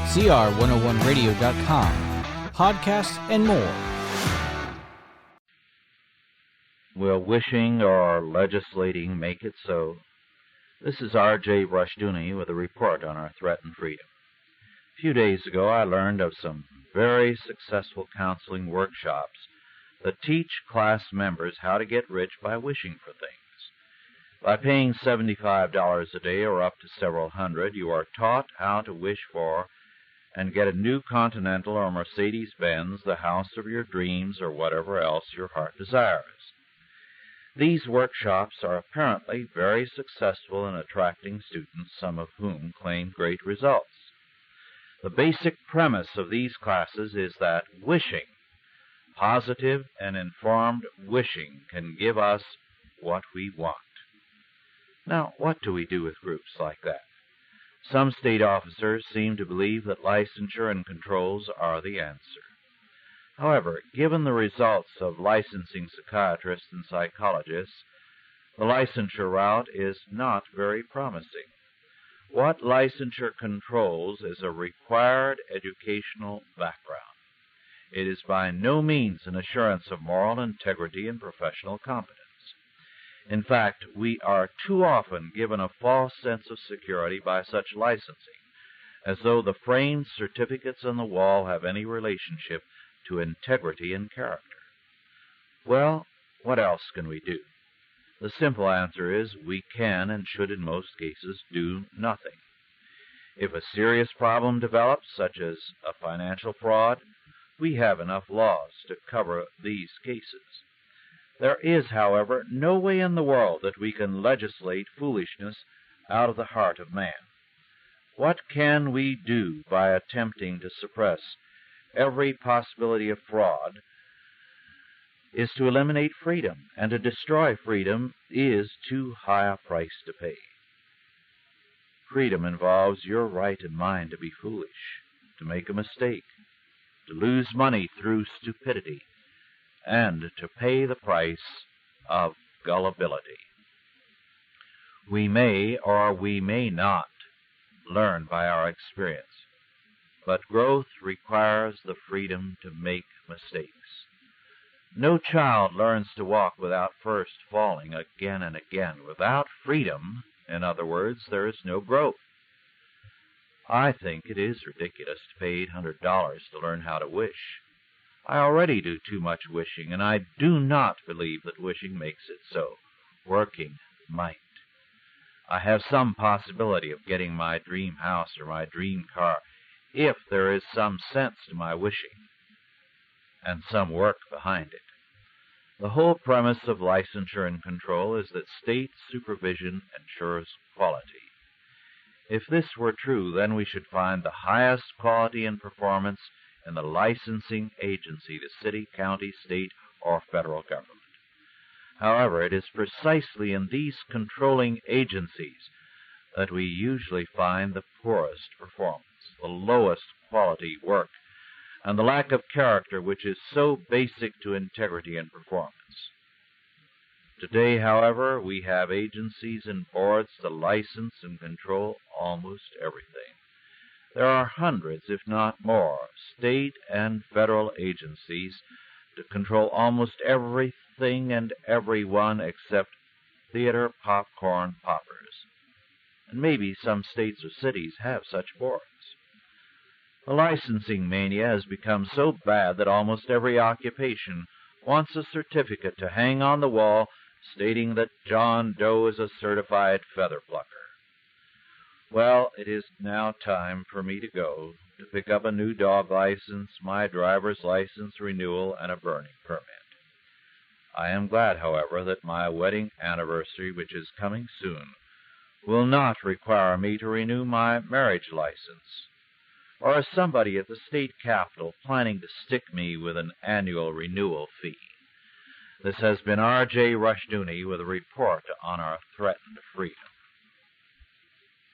CR101radio.com, podcasts, and more. Will wishing or legislating make it so? This is R.J. Rushdoony with a report on our threatened freedom. A few days ago, I learned of some very successful counseling workshops that teach class members how to get rich by wishing for things. By paying $75 a day or up to several hundred, you are taught how to wish for and get a new Continental or Mercedes-Benz, the house of your dreams, or whatever else your heart desires. These workshops are apparently very successful in attracting students, some of whom claim great results. The basic premise of these classes is that wishing, positive and informed wishing, can give us what we want. Now, what do we do with groups like that? Some state officers seem to believe that licensure and controls are the answer. However, given the results of licensing psychiatrists and psychologists, the licensure route is not very promising. What licensure controls is a required educational background. It is by no means an assurance of moral integrity and professional competence. In fact, we are too often given a false sense of security by such licensing, as though the framed certificates on the wall have any relationship to integrity and character. Well, what else can we do? The simple answer is we can and should in most cases do nothing. If a serious problem develops, such as a financial fraud, we have enough laws to cover these cases. There is, however, no way in the world that we can legislate foolishness out of the heart of man. What can we do by attempting to suppress every possibility of fraud is to eliminate freedom, and to destroy freedom is too high a price to pay. Freedom involves your right and mine to be foolish, to make a mistake, to lose money through stupidity, and to pay the price of gullibility. We may or we may not learn by our experience, but growth requires the freedom to make mistakes. No child learns to walk without first falling again and again. Without freedom, in other words, there is no growth. I think it is ridiculous to pay $800 to learn how to wish. I already do too much wishing, and I do not believe that wishing makes it so. Working might. I have some possibility of getting my dream house or my dream car if there is some sense to my wishing and some work behind it. The whole premise of licensure and control is that state supervision ensures quality. If this were true, then we should find the highest quality and performance in the licensing agency, the city, county, state, or federal government. However, it is precisely in these controlling agencies that we usually find the poorest performance, the lowest quality work, and the lack of character which is so basic to integrity and performance. Today, however, we have agencies and boards to license and control almost everything. There are hundreds, if not more, state and federal agencies to control almost everything and everyone except theater popcorn poppers. And maybe some states or cities have such boards. The licensing mania has become so bad that almost every occupation wants a certificate to hang on the wall stating that John Doe is a certified feather plucker. Well, it is now time for me to go to pick up a new dog license, my driver's license renewal, and a burning permit. I am glad, however, that my wedding anniversary, which is coming soon, will not require me to renew my marriage license, or is somebody at the state capitol planning to stick me with an annual renewal fee. This has been R.J. Rushdoony with a report on our threatened freedom.